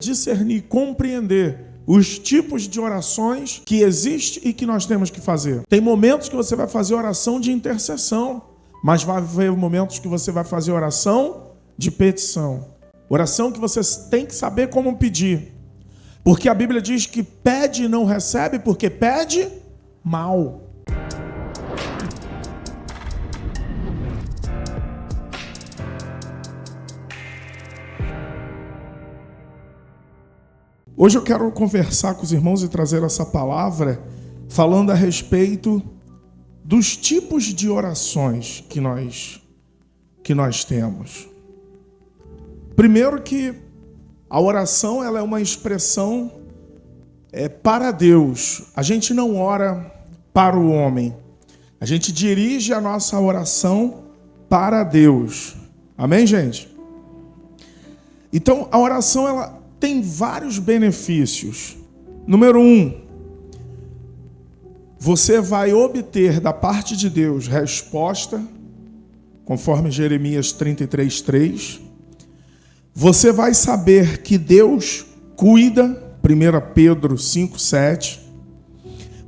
discernir, compreender os tipos de orações que existem e que nós temos que fazer. Tem momentos que você vai fazer oração de intercessão, mas vai haver momentos que você vai fazer oração de petição. Oração que você tem que saber como pedir. Porque a Bíblia diz que pede e não recebe porque pede mal. Hoje eu quero conversar com os irmãos e trazer essa palavra falando a respeito dos tipos de orações que nós temos. Primeiro que a oração ela é uma expressão para Deus. A gente não ora para o homem. A gente dirige a nossa oração para Deus. Amém, gente? Então, a oração ela tem vários benefícios. Número 1, você vai obter da parte de Deus resposta, conforme Jeremias 33:3. Você vai saber que Deus cuida, 1 Pedro 5:7.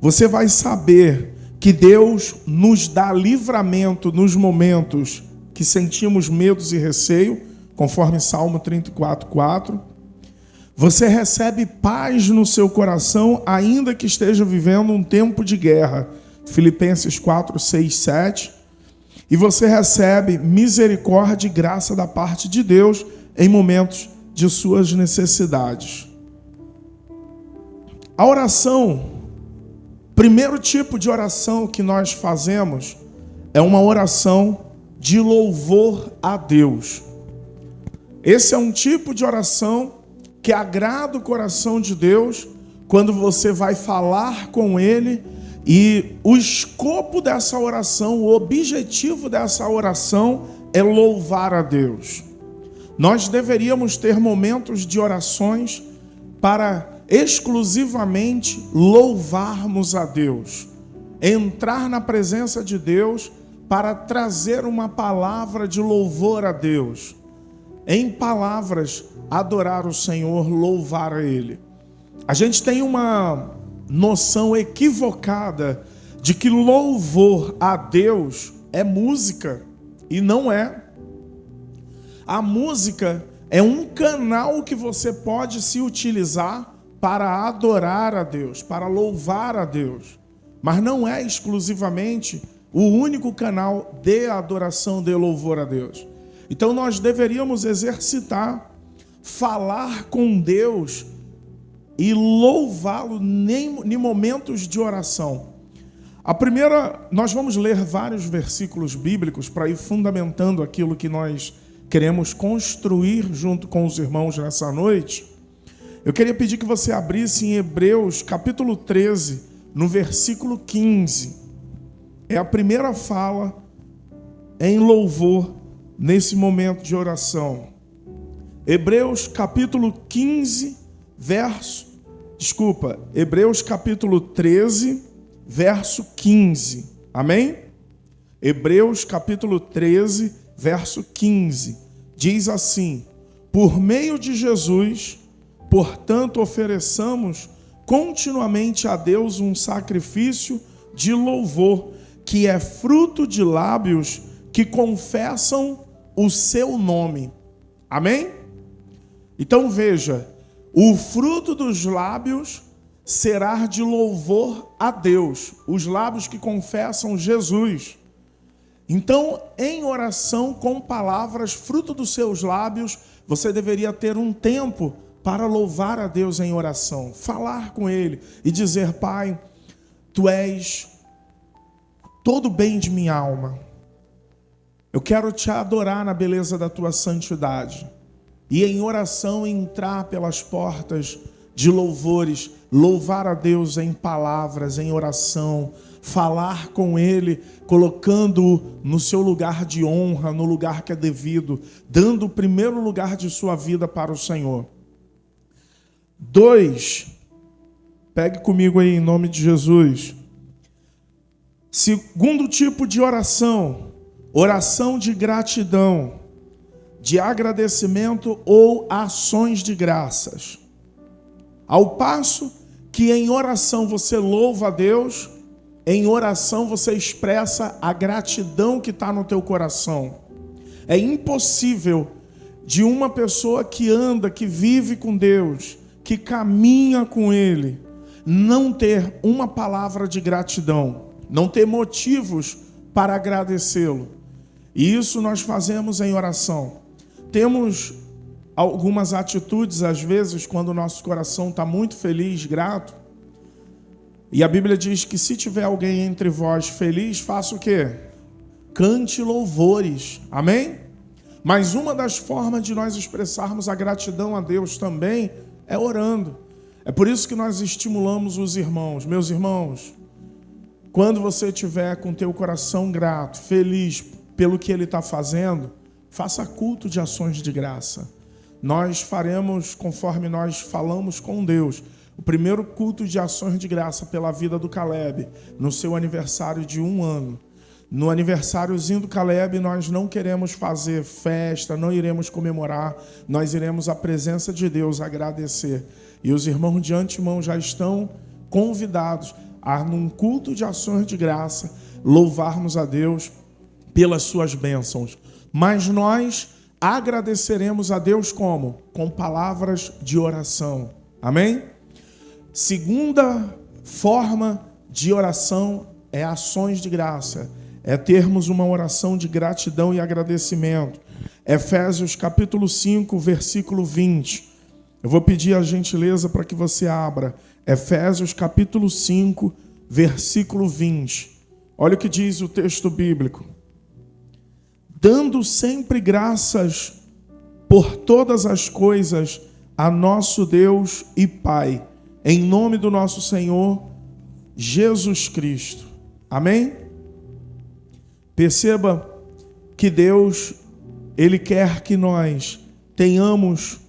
Você vai saber que Deus nos dá livramento nos momentos que sentimos medos e receio, conforme Salmo 34:4. Você recebe paz no seu coração, ainda que esteja vivendo um tempo de guerra. Filipenses 4:6-7. E você recebe misericórdia e graça da parte de Deus em momentos de suas necessidades. A oração, primeiro tipo de oração que nós fazemos, é uma oração de louvor a Deus. Esse é um tipo de oração que agrada o coração de Deus quando você vai falar com Ele, e o escopo dessa oração, o objetivo dessa oração é louvar a Deus. Nós deveríamos ter momentos de orações para exclusivamente louvarmos a Deus, entrar na presença de Deus para trazer uma palavra de louvor a Deus. Em palavras, adorar o Senhor, louvar a Ele. A gente tem uma noção equivocada de que louvor a Deus é música, e não é. A música é um canal que você pode se utilizar para adorar a Deus, para louvar a Deus, mas não é exclusivamente o único canal de adoração, de louvor a Deus. Então nós deveríamos exercitar, falar com Deus e louvá-lo em momentos de oração. A primeira, nós vamos ler vários versículos bíblicos para ir fundamentando aquilo que nós queremos construir junto com os irmãos nessa noite. Eu queria pedir que você abrisse em Hebreus capítulo 13, no versículo 15. É a primeira fala em louvor nesse momento de oração. Hebreus capítulo 13, verso 15. Amém? Hebreus capítulo 13, verso 15. Diz assim: por meio de Jesus, portanto, ofereçamos continuamente a Deus um sacrifício de louvor, que é fruto de lábios que confessam o seu nome. Amém? Então veja, o fruto dos lábios será de louvor a Deus, os lábios que confessam Jesus. Então, em oração com palavras, fruto dos seus lábios, você deveria ter um tempo para louvar a Deus em oração, falar com Ele e dizer: Pai, Tu és todo o bem de minha alma. Eu quero Te adorar na beleza da Tua santidade. E em oração entrar pelas portas de louvores, louvar a Deus em palavras, em oração, falar com Ele, colocando-o no seu lugar de honra, no lugar que é devido, dando o primeiro lugar de sua vida para o Senhor. 2, pegue comigo aí em nome de Jesus. Segundo tipo de oração, oração de gratidão, de agradecimento ou ações de graças. Ao passo que em oração você louva a Deus, em oração você expressa a gratidão que está no teu coração. É impossível de uma pessoa que anda, que vive com Deus, que caminha com Ele, não ter uma palavra de gratidão, não ter motivos para agradecê-lo. E isso nós fazemos em oração. Temos algumas atitudes, às vezes, quando o nosso coração está muito feliz, grato. E a Bíblia diz que se tiver alguém entre vós feliz, faça o quê? Cante louvores. Amém? Mas uma das formas de nós expressarmos a gratidão a Deus também é orando. É por isso que nós estimulamos os irmãos. Meus irmãos, quando você estiver com teu coração grato, feliz pelo que Ele está fazendo, faça culto de ações de graça. Nós faremos, conforme nós falamos com Deus, o primeiro culto de ações de graça pela vida do Caleb, no seu aniversário de 1 ano. No aniversáriozinho do Caleb, nós não queremos fazer festa, não iremos comemorar, nós iremos à presença de Deus agradecer. E os irmãos de antemão já estão convidados a, num culto de ações de graça, louvarmos a Deus pelas suas bênçãos. Mas nós agradeceremos a Deus como? Com palavras de oração. Amém? Segunda forma de oração é ações de graça. É termos uma oração de gratidão e agradecimento. Efésios capítulo 5, versículo 20. Eu vou pedir a gentileza para que você abra. Efésios capítulo 5, versículo 20. Olha o que diz o texto bíblico. Dando sempre graças por todas as coisas a nosso Deus e Pai, em nome do nosso Senhor Jesus Cristo. Amém? Perceba que Deus, Ele quer que nós tenhamos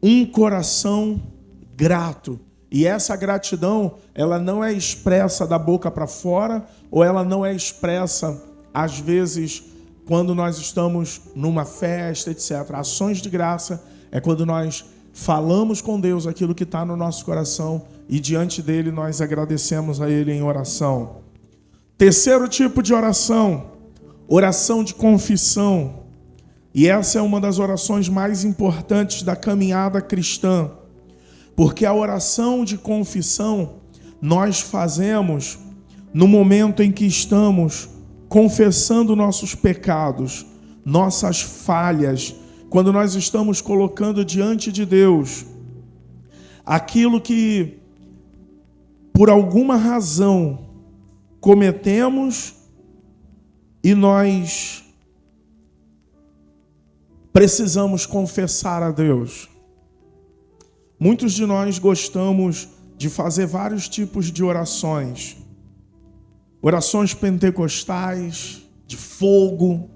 um coração grato. E essa gratidão, ela não é expressa da boca para fora, ou ela não é expressa, às vezes, quando nós estamos numa festa, etc. Ações de graça é quando nós falamos com Deus aquilo que está no nosso coração e diante dele nós agradecemos a Ele em oração. Terceiro tipo de oração, oração de confissão. E essa é uma das orações mais importantes da caminhada cristã, porque a oração de confissão nós fazemos no momento em que estamos confessando nossos pecados, nossas falhas, quando nós estamos colocando diante de Deus aquilo que, por alguma razão, cometemos e nós precisamos confessar a Deus. Muitos de nós gostamos de fazer vários tipos de orações. Orações pentecostais, de fogo.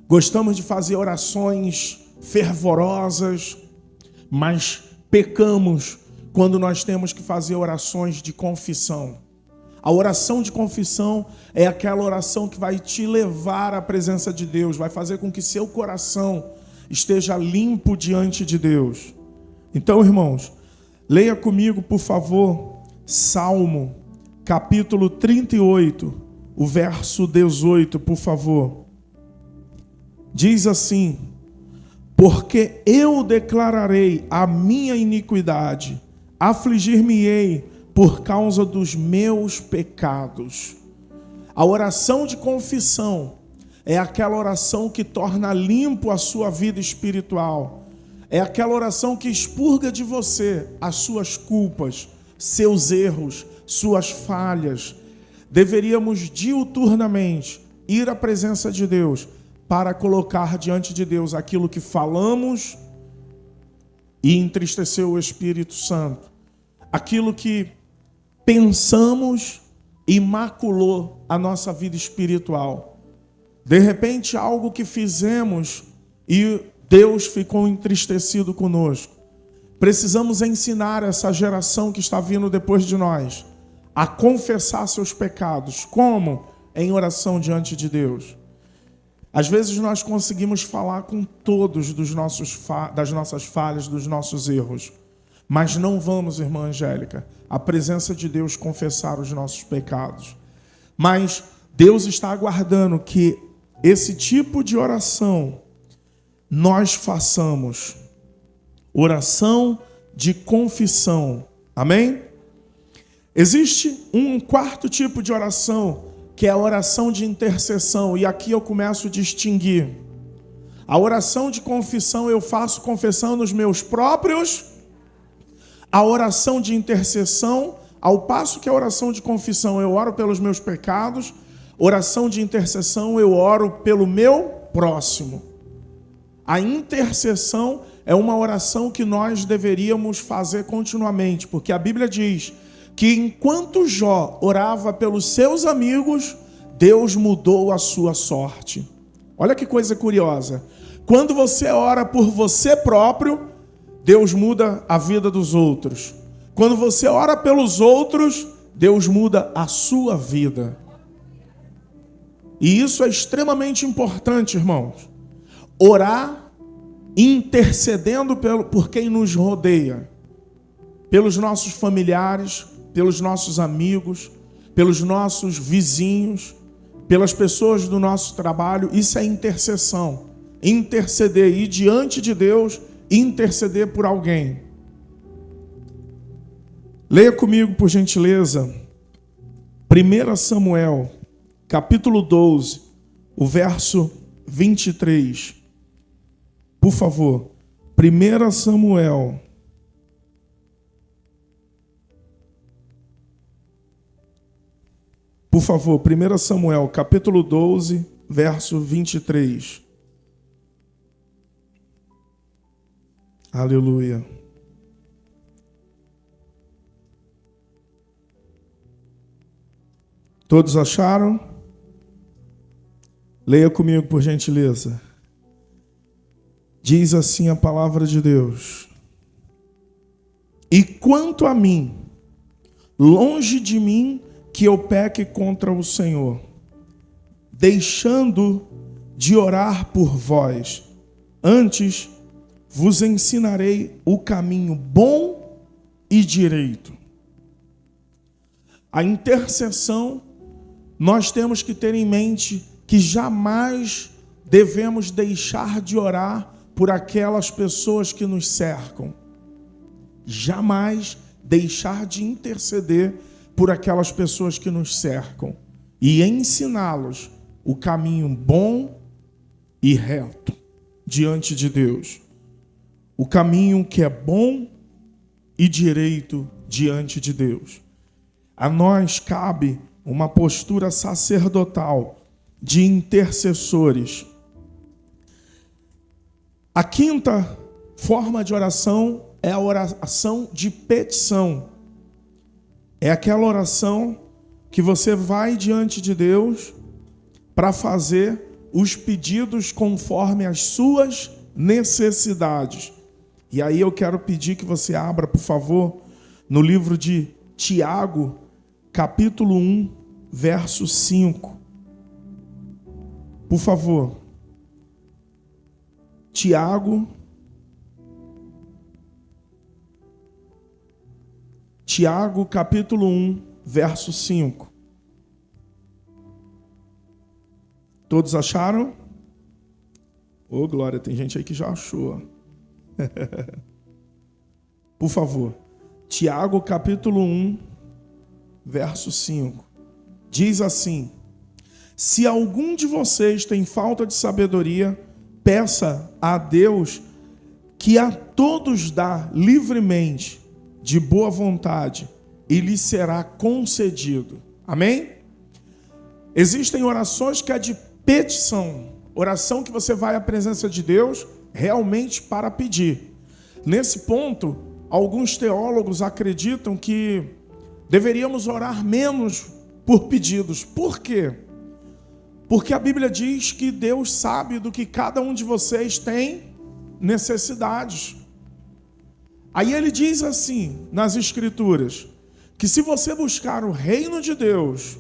Gostamos de fazer orações fervorosas, mas pecamos quando nós temos que fazer orações de confissão. A oração de confissão é aquela oração que vai te levar à presença de Deus, vai fazer com que seu coração esteja limpo diante de Deus. Então, irmãos, leia comigo, por favor, Salmo, capítulo 38, o verso 18, por favor. Diz assim: porque eu declararei a minha iniquidade, afligir-me-ei por causa dos meus pecados. A oração de confissão é aquela oração que torna limpo a sua vida espiritual. É aquela oração que expurga de você as suas culpas, seus erros, suas falhas. Deveríamos diuturnamente ir à presença de Deus para colocar diante de Deus aquilo que falamos e entristeceu o Espírito Santo. Aquilo que pensamos e maculou a nossa vida espiritual. De repente, algo que fizemos e Deus ficou entristecido conosco. Precisamos ensinar essa geração que está vindo depois de nós a confessar seus pecados. Como? Em oração diante de Deus. Às vezes nós conseguimos falar com todos das nossas falhas, dos nossos erros. Mas não vamos, irmã Angélica, à presença de Deus confessar os nossos pecados. Mas Deus está aguardando que esse tipo de oração nós façamos. Oração de confissão. Amém? Existe um quarto tipo de oração, que é a oração de intercessão. E aqui eu começo a distinguir. A oração de confissão eu faço confessão nos meus próprios. A oração de intercessão, ao passo que a oração de confissão eu oro pelos meus pecados, oração de intercessão eu oro pelo meu próximo. A intercessão é uma oração que nós deveríamos fazer continuamente, porque a Bíblia diz que enquanto Jó orava pelos seus amigos, Deus mudou a sua sorte. Olha que coisa curiosa. Quando você ora por você próprio, Deus muda a vida dos outros. Quando você ora pelos outros, Deus muda a sua vida. E isso é extremamente importante, irmãos. Orar intercedendo por quem nos rodeia. Pelos nossos familiares, pelos nossos amigos, pelos nossos vizinhos, pelas pessoas do nosso trabalho. Isso é intercessão. Interceder, ir diante de Deus, interceder por alguém. Leia comigo, por gentileza, 1 Samuel, capítulo 12, o verso 23. Por favor, 1 Samuel. Por favor, 1 Samuel, capítulo 12, verso 23. Aleluia. Todos acharam? Leia comigo, por gentileza. Diz assim a palavra de Deus: e quanto a mim, longe de mim que eu peque contra o Senhor, deixando de orar por vós, antes vos ensinarei o caminho bom e direito. A intercessão, nós temos que ter em mente que jamais devemos deixar de orar por aquelas pessoas que nos cercam. Jamais deixar de interceder por aquelas pessoas que nos cercam e ensiná-los o caminho bom e reto diante de Deus. O caminho que é bom e direito diante de Deus. A nós cabe uma postura sacerdotal de intercessores. A quinta forma de oração é a oração de petição. É aquela oração que você vai diante de Deus para fazer os pedidos conforme as suas necessidades. E aí eu quero pedir que você abra, por favor, no livro de Tiago, capítulo 1, verso 5. Por favor. Tiago, capítulo 1, verso 5. Todos acharam? Ô, glória, tem gente aí que já achou. Por favor. Tiago, capítulo 1, verso 5. Diz assim: se algum de vocês tem falta de sabedoria, peça a Deus, que a todos dá livremente, de boa vontade, e lhe será concedido. Amém? Existem orações que é de petição, oração que você vai à presença de Deus realmente para pedir. Nesse ponto, alguns teólogos acreditam que deveríamos orar menos por pedidos. Por quê? Porque a Bíblia diz que Deus sabe do que cada um de vocês tem necessidades. Aí ele diz assim, nas Escrituras, que se você buscar o reino de Deus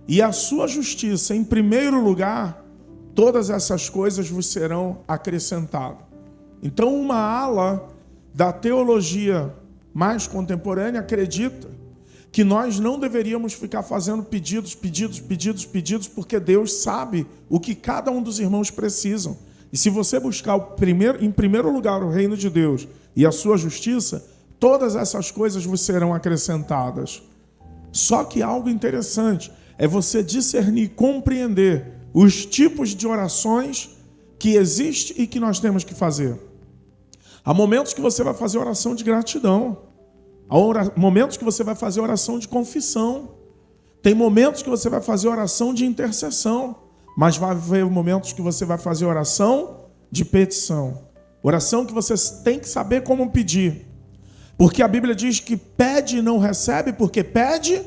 e a sua justiça em primeiro lugar, todas essas coisas vos serão acrescentadas. Então, uma ala da teologia mais contemporânea acredita que nós não deveríamos ficar fazendo pedidos, porque Deus sabe o que cada um dos irmãos precisam. E se você buscar em primeiro lugar o reino de Deus e a sua justiça, todas essas coisas vos serão acrescentadas. Só que algo interessante é você discernir, compreender os tipos de orações que existem e que nós temos que fazer. Há momentos que você vai fazer oração de gratidão. Há momentos que você vai fazer oração de confissão. Tem momentos que você vai fazer oração de intercessão. Mas vai haver momentos que você vai fazer oração de petição. Oração que você tem que saber como pedir. Porque a Bíblia diz que pede e não recebe porque pede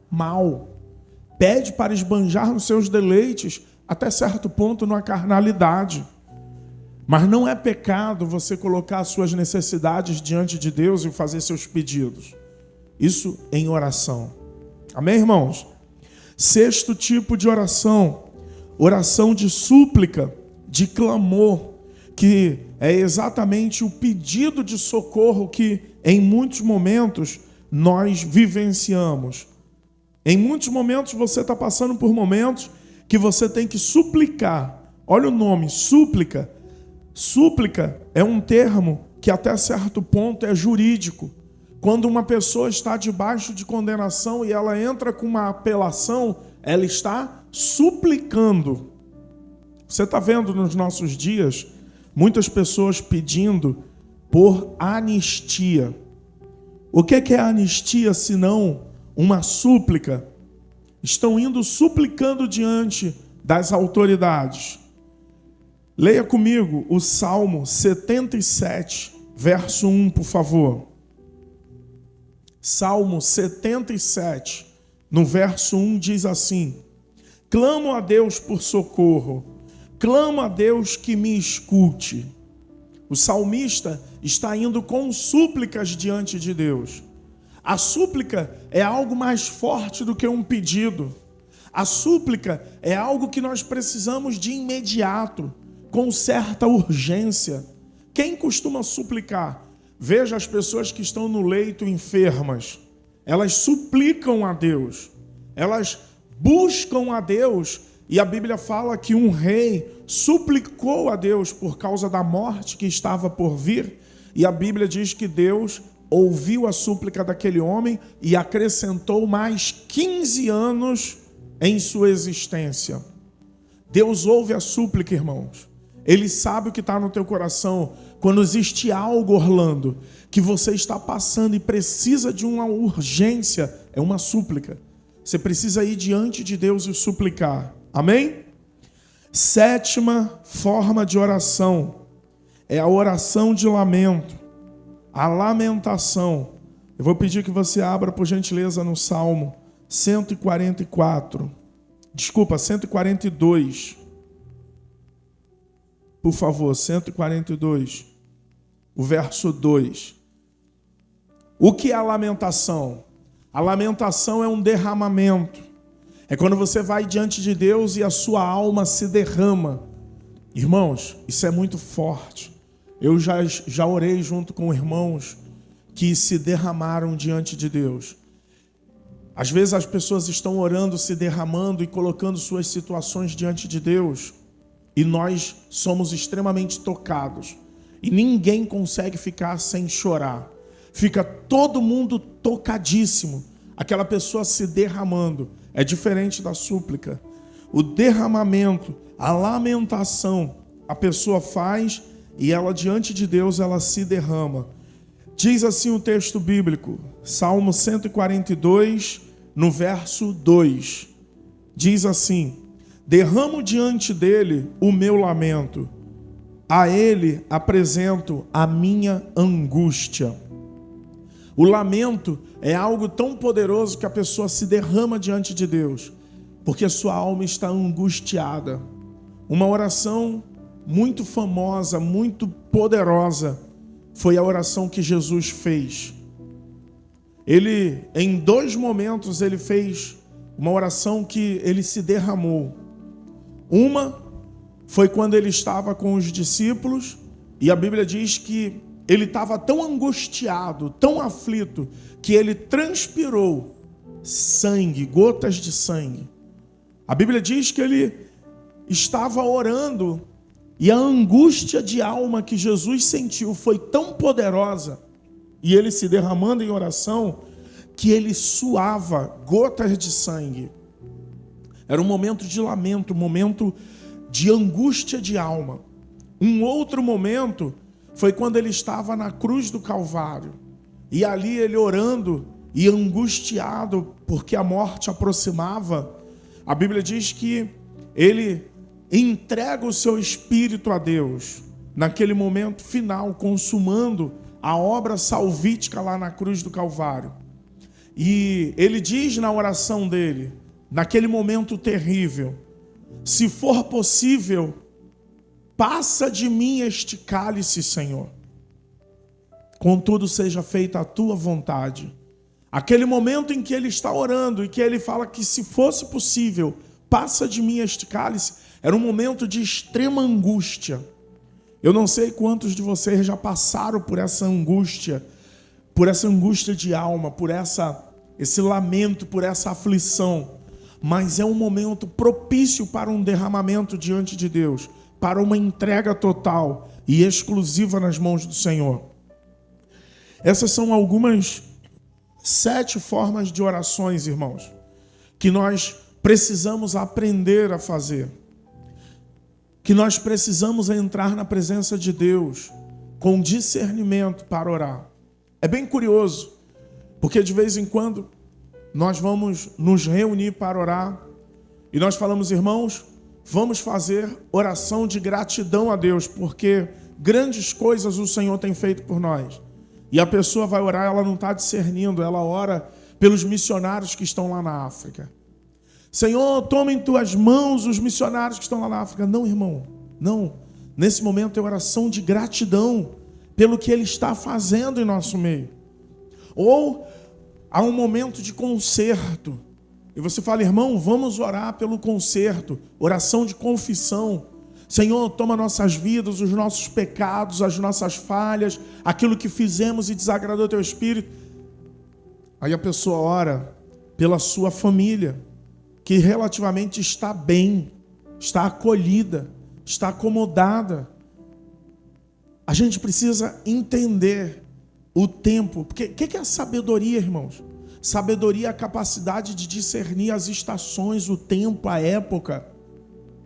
mal. Pede para esbanjar nos seus deleites, até certo ponto na carnalidade. Mas não é pecado você colocar as suas necessidades diante de Deus e fazer seus pedidos. Isso em oração. Amém, irmãos? Sexto tipo de oração. Oração de súplica, de clamor, que é exatamente o pedido de socorro que em muitos momentos nós vivenciamos. Em muitos momentos você está passando por momentos que você tem que suplicar. Olha o nome, súplica. Súplica é um termo que até certo ponto é jurídico. Quando uma pessoa está debaixo de condenação e ela entra com uma apelação, ela está suplicando. Você está vendo nos nossos dias muitas pessoas pedindo por anistia. O que é anistia senão uma súplica? Estão indo suplicando diante das autoridades. Leia comigo o Salmo 77, verso 1, por favor. Salmo 77, no verso 1, diz assim: clamo a Deus por socorro, clamo a Deus que me escute. O salmista está indo com súplicas diante de Deus. A súplica é algo mais forte do que um pedido. A súplica é algo que nós precisamos de imediato, com certa urgência. Quem costuma suplicar? Veja as pessoas que estão no leito enfermas. Elas suplicam a Deus. Elas buscam a Deus. E a Bíblia fala que um rei suplicou a Deus por causa da morte que estava por vir. E a Bíblia diz que Deus ouviu a súplica daquele homem e acrescentou mais 15 anos em sua existência. Deus ouve a súplica, irmãos. Ele sabe o que está no teu coração. Quando existe algo, Orlando, que você está passando e precisa de uma urgência, é uma súplica. Você precisa ir diante de Deus e suplicar. Amém? Sétima forma de oração é a oração de lamento, a lamentação. Eu vou pedir que você abra, por gentileza, no Salmo 142. Por favor, 142, o verso 2. O que é a lamentação? A lamentação é um derramamento. É quando você vai diante de Deus e a sua alma se derrama. Irmãos, isso é muito forte. Eu já orei junto com irmãos que se derramaram diante de Deus. Às vezes as pessoas estão orando, se derramando e colocando suas situações diante de Deus. E nós somos extremamente tocados. E ninguém consegue ficar sem chorar. Fica todo mundo tocadíssimo. Aquela pessoa se derramando. É diferente da súplica. O derramamento, a lamentação, a pessoa faz e ela diante de Deus ela se derrama. Diz assim o texto bíblico, Salmo 142, no verso 2. Diz assim: derramo diante dele o meu lamento, a ele apresento a minha angústia. O lamento é algo tão poderoso que a pessoa se derrama diante de Deus, porque a sua alma está angustiada. Uma oração muito famosa, muito poderosa, foi a oração que Jesus fez. Ele, em 2 momentos, ele fez uma oração que ele se derramou. Uma foi quando ele estava com os discípulos, e a Bíblia diz que ele estava tão angustiado, tão aflito, que ele transpirou sangue, gotas de sangue. A Bíblia diz que ele estava orando e a angústia de alma que Jesus sentiu foi tão poderosa, e ele se derramando em oração, que ele suava gotas de sangue. Era um momento de lamento, um momento de angústia de alma. Um outro momento foi quando ele estava na cruz do Calvário. E ali ele orando e angustiado porque a morte aproximava. A Bíblia diz que ele entrega o seu espírito a Deus. Naquele momento final, consumando a obra salvífica lá na cruz do Calvário. E ele diz na oração dele, naquele momento terrível: se for possível, passa de mim este cálice, Senhor. Contudo, seja feita a tua vontade. Aquele momento em que ele está orando e que ele fala que se fosse possível, passa de mim este cálice, era um momento de extrema angústia. Eu não sei quantos de vocês já passaram por essa angústia de alma, por esse lamento, por essa aflição. Mas é um momento propício para um derramamento diante de Deus, para uma entrega total e exclusiva nas mãos do Senhor. Essas são algumas 7 formas de orações, irmãos, que nós precisamos aprender a fazer. Que nós precisamos entrar na presença de Deus com discernimento para orar. É bem curioso, porque de vez em quando nós vamos nos reunir para orar e nós falamos: irmãos, vamos fazer oração de gratidão a Deus, porque grandes coisas o Senhor tem feito por nós. E a pessoa vai orar, ela não está discernindo, ela ora pelos missionários que estão lá na África. Senhor, toma em tuas mãos os missionários que estão lá na África. Não, irmão, não. Nesse momento é oração de gratidão pelo que Ele está fazendo em nosso meio. Ou há um momento de conserto. E você fala: irmão, vamos orar pelo conserto. Oração de confissão. Senhor, toma nossas vidas, os nossos pecados, as nossas falhas, aquilo que fizemos e desagradou teu Espírito. Aí a pessoa ora pela sua família, que relativamente está bem, está acolhida, está acomodada. A gente precisa entender o tempo. Porque o que é a sabedoria, irmãos? Sabedoria é a capacidade de discernir as estações, o tempo, a época.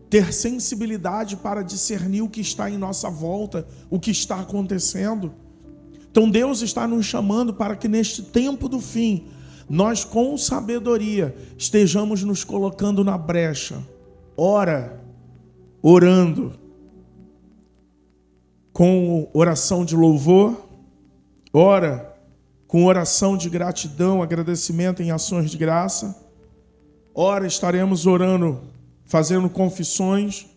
Ter sensibilidade para discernir o que está em nossa volta, o que está acontecendo. Então Deus está nos chamando para que neste tempo do fim, nós com sabedoria estejamos nos colocando na brecha. Orando, com oração de louvor, ora com oração de gratidão, agradecimento em ações de graça. Ora estaremos orando, fazendo confissões.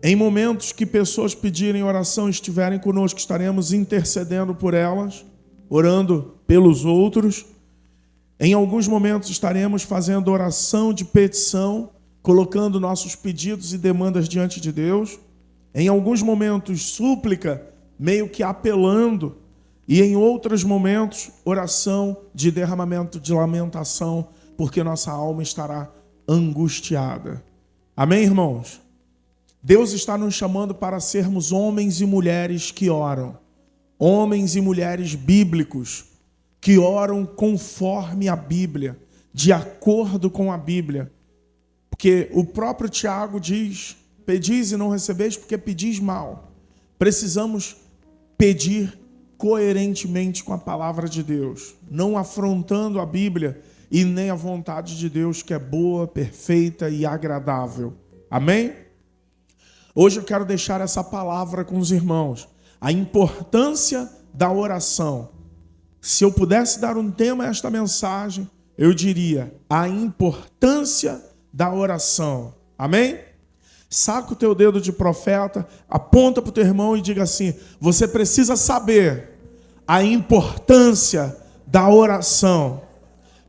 Em momentos que pessoas pedirem oração, estiverem conosco, estaremos intercedendo por elas, orando pelos outros. Em alguns momentos estaremos fazendo oração de petição, colocando nossos pedidos e demandas diante de Deus. Em alguns momentos, súplica, meio que apelando. E em outros momentos, oração de derramamento, de lamentação, porque nossa alma estará angustiada. Amém, irmãos? Deus está nos chamando para sermos homens e mulheres que oram. Homens e mulheres bíblicos, que oram conforme a Bíblia, de acordo com a Bíblia. Porque o próprio Tiago diz: pedis e não recebeis porque pedis mal. Precisamos pedir coerentemente com a palavra de Deus, não afrontando a Bíblia e nem a vontade de Deus, que é boa, perfeita e agradável. Amém? Hoje eu quero deixar essa palavra com os irmãos, a importância da oração. Se eu pudesse dar um tema a esta mensagem, eu diria: a importância da oração. Amém? Saca o teu dedo de profeta, aponta para o teu irmão e diga assim: você precisa saber a importância da oração.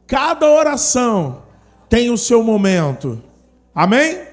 Cada oração tem o seu momento. Amém?